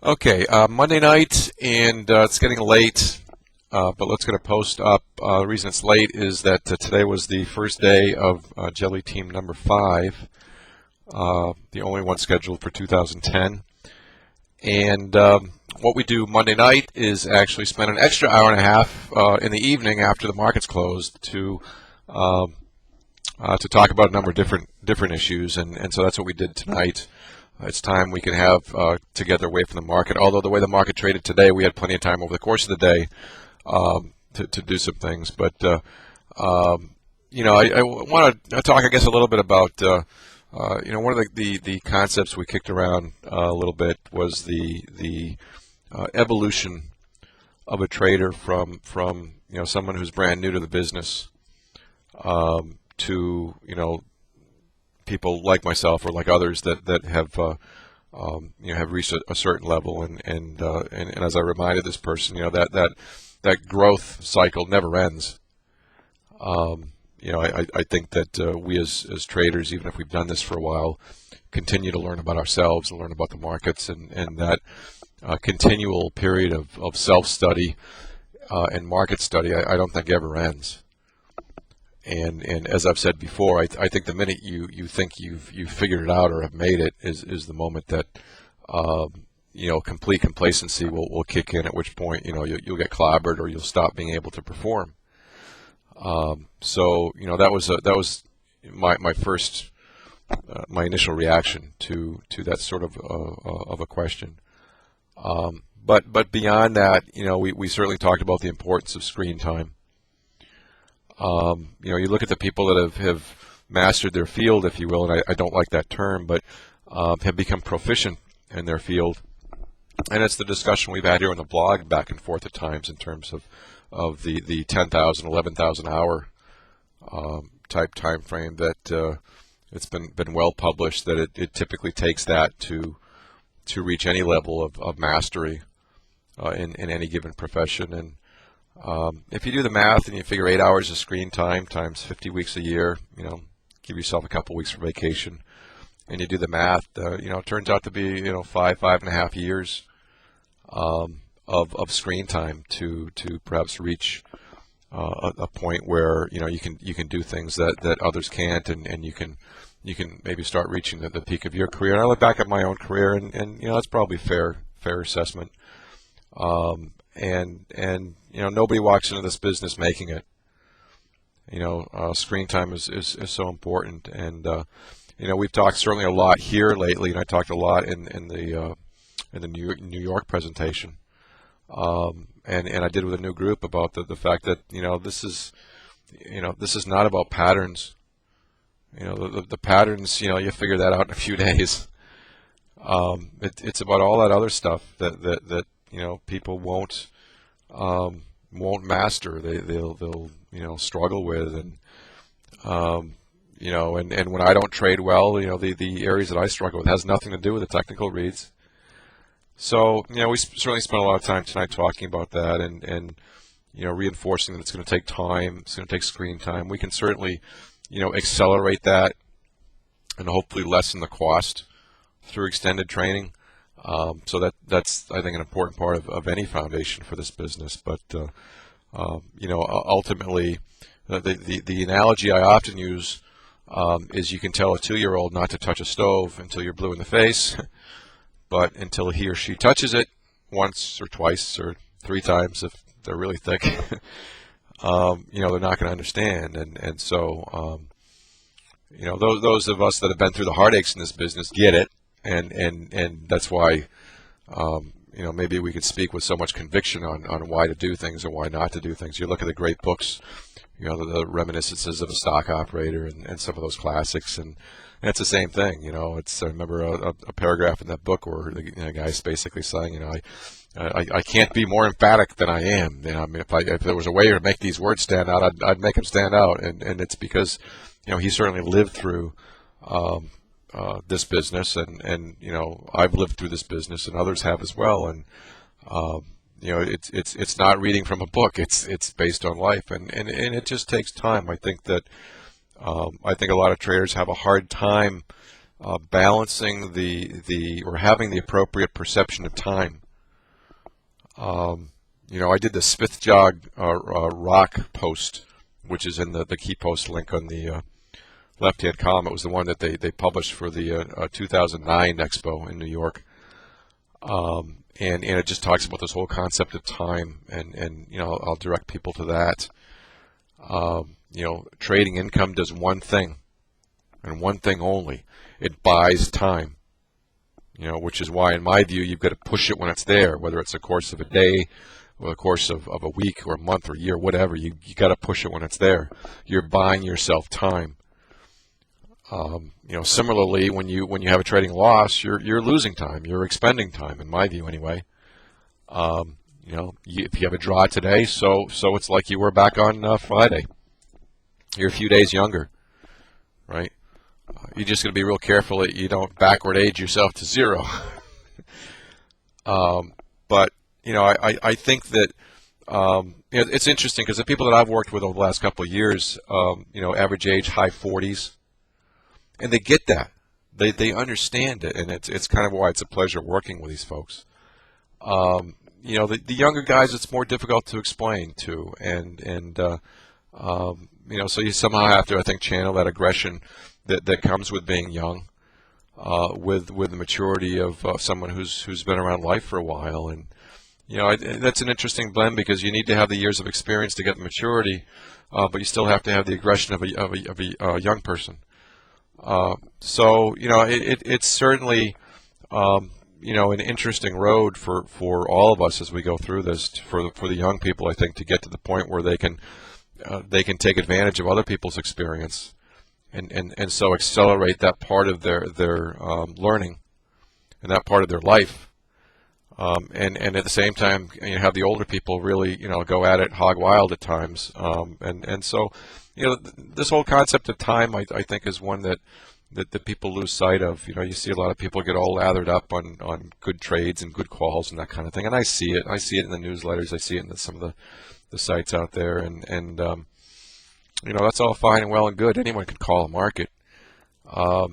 Okay, Monday night, and it's getting late, but let's get a post up. The reason it's late is that today was the first day of Jelly Team number 5, the only one scheduled for 2010. And what we do Monday night is actually spend an extra hour and a half in the evening after the market's closed to talk about a number of different issues, and so that's what we did tonight. It's time we can have together away from the market. Although the way the market traded today, we had plenty of time over the course of the day to do some things. But I want to talk, I guess, a little bit about one of the concepts we kicked around a little bit was the evolution of a trader from someone who's brand new to the business to people like myself or like others that have have reached a certain level, and as I reminded this person, that growth cycle never ends. I think that we as traders, even if we've done this for a while, continue to learn about ourselves and learn about the markets, and that continual period of self-study and market study, I don't think ever ends. And as I've said before, I think the minute you think you've figured it out or have made it is the moment that complete complacency will kick in, at which point you'll get clobbered or you'll stop being able to perform. So that was my first my initial reaction to that sort of a question. But beyond that, we certainly talked about the importance of screen time. You look at the people that have mastered their field, if you will, and I don't like that term, but have become proficient in their field. And it's the discussion we've had here on the blog back and forth at times in terms of the 10,000, 11,000 hour type time frame that it's been well published that it typically takes that to reach any level of mastery in any given profession. And if you do the math and you figure 8 hours of screen time times 50 weeks a year, give yourself a couple weeks for vacation, and you do the math, it turns out to be 5.5 years of screen time to perhaps reach a point where you can do things that others can't, and you can maybe start reaching the peak of your career. And I look back at my own career, and that's probably fair assessment. And nobody walks into this business making it. Screen time is so important, and we've talked certainly a lot here lately, and I talked a lot in the New York presentation, and I did with a new group about the fact that this is not about patterns. The patterns, you figure that out in a few days. It's about all that other stuff that people won't master. They'll struggle with, and and when I don't trade well, the areas that I struggle with has nothing to do with the technical reads. So we certainly spent a lot of time tonight talking about that, and reinforcing that it's going to take time. It's going to take screen time. We can certainly accelerate that and hopefully lessen the cost through extended training. So that's I think an important part of any foundation for this business. But ultimately, the analogy I often use is you can tell a 2-year-old not to touch a stove until you're blue in the face, but until he or she touches it once or twice or 3 times, if they're really thick, they're not going to understand. And so those of us that have been through the heartaches in this business get it. And that's why maybe we could speak with so much conviction on why to do things and why not to do things. You look at the great books, the Reminiscences of a Stock Operator and some of those classics, and it's the same thing. I remember a paragraph in that book where the guy's basically saying, I can't be more emphatic than I am. I mean, if there was a way to make these words stand out, I'd make them stand out, and it's because he certainly lived through this business, and I've lived through this business, and others have as well. And it's not reading from a book; it's based on life, and it just takes time. I think that a lot of traders have a hard time balancing or having the appropriate perception of time. I did the Smith-Jog rock post, which is in the key post link on the left-hand column. It was the one that they published for the 2009 Expo in New York. And it just talks about this whole concept of time, and I'll direct people to that. Trading income does one thing, and one thing only. It buys time. Which is why, in my view, you've got to push it when it's there, whether it's the course of a day, or the course of a week, or a month, or a year, whatever. You got to push it when it's there. You're buying yourself time. Similarly, when you have a trading loss, you're losing time. You're expending time, in my view, anyway. If you have a draw today, so it's like you were back on Friday. You're a few days younger, right? You're just going to be real careful that you don't backward age yourself to zero. But I think that it's interesting because the people that I've worked with over the last couple of years, average age high 40s. And they get that. They understand it, and it's kind of why it's a pleasure working with these folks. The younger guys, it's more difficult to explain to, and so you somehow have to, I think, channel that aggression that comes with being young, with the maturity of someone who's been around life for a while, and that's an interesting blend because you need to have the years of experience to get the maturity, but you still have to have the aggression of a young person. It's certainly an interesting road for all of us as we go through this. For the young people, I think, to get to the point where they can take advantage of other people's experience, and so accelerate that part of their learning and that part of their life. And at the same time, have the older people really go at it hog wild at times. So this whole concept of time, I think, is one that people lose sight of. You see a lot of people get all lathered up on good trades and good calls and that kind of thing, and I see it. I see it in the newsletters. I see it in some of the sites out there, and that's all fine and well and good. Anyone can call a market, but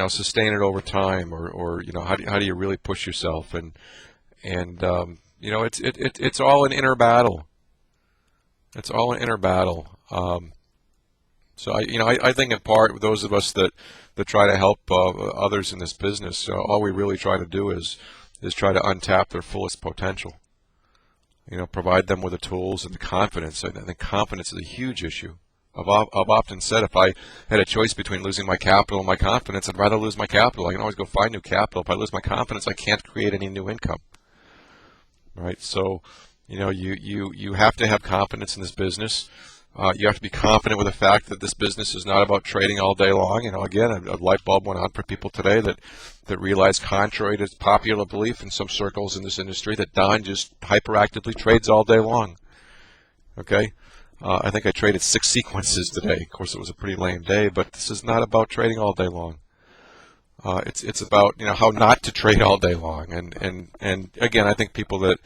sustain it over time, or how do you really push yourself? And it's all an inner battle. It's all an inner battle. So I think in part, those of us that try to help others in this business, all we really try to do is try to untap their fullest potential. Provide them with the tools and the confidence. I think confidence is a huge issue. I've often said if I had a choice between losing my capital and my confidence, I'd rather lose my capital. I can always go find new capital. If I lose my confidence, I can't create any new income. Right? So, you have to have confidence in this business. You have to be confident with the fact that this business is not about trading all day long. Again, a light bulb went on for people today that realized, contrary to popular belief in some circles in this industry, that Don just hyperactively trades all day long. Okay? I think I traded 6 sequences today. Of course, it was a pretty lame day, but this is not about trading all day long. It's about how not to trade all day long. And again, I think people that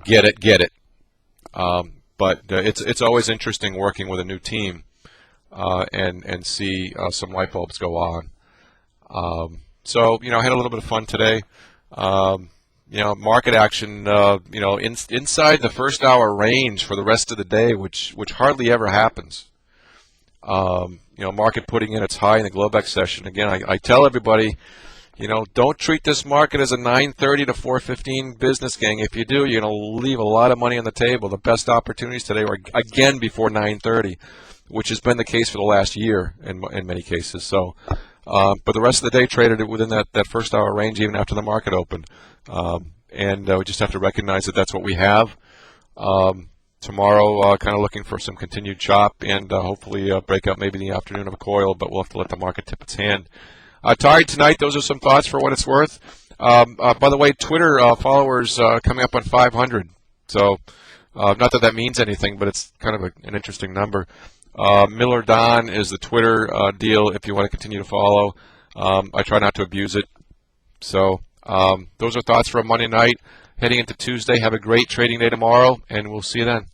get it. But it's always interesting working with a new team and see some light bulbs go on. So I had a little bit of fun today. Market action, inside the first hour range for the rest of the day, which hardly ever happens. Market putting in its high in the Globex session. Again, I tell everybody, don't treat this market as a 9:30 to 4:15 business, gang. If you do, you're going to leave a lot of money on the table. The best opportunities today were, again, before 9:30, which has been the case for the last year in many cases. So, but the rest of the day traded it within that first hour range, even after the market opened. And we just have to recognize that that's what we have. Tomorrow, kind of looking for some continued chop and hopefully break out maybe in the afternoon of a coil, but we'll have to let the market tip its hand. Tired tonight. Those are some thoughts for what it's worth. By the way, Twitter followers coming up on 500. So not that means anything, but it's kind of an interesting number. Miller Don is the Twitter deal if you want to continue to follow. I try not to abuse it. So those are thoughts for a Monday night. Heading into Tuesday. Have a great trading day tomorrow, and we'll see you then.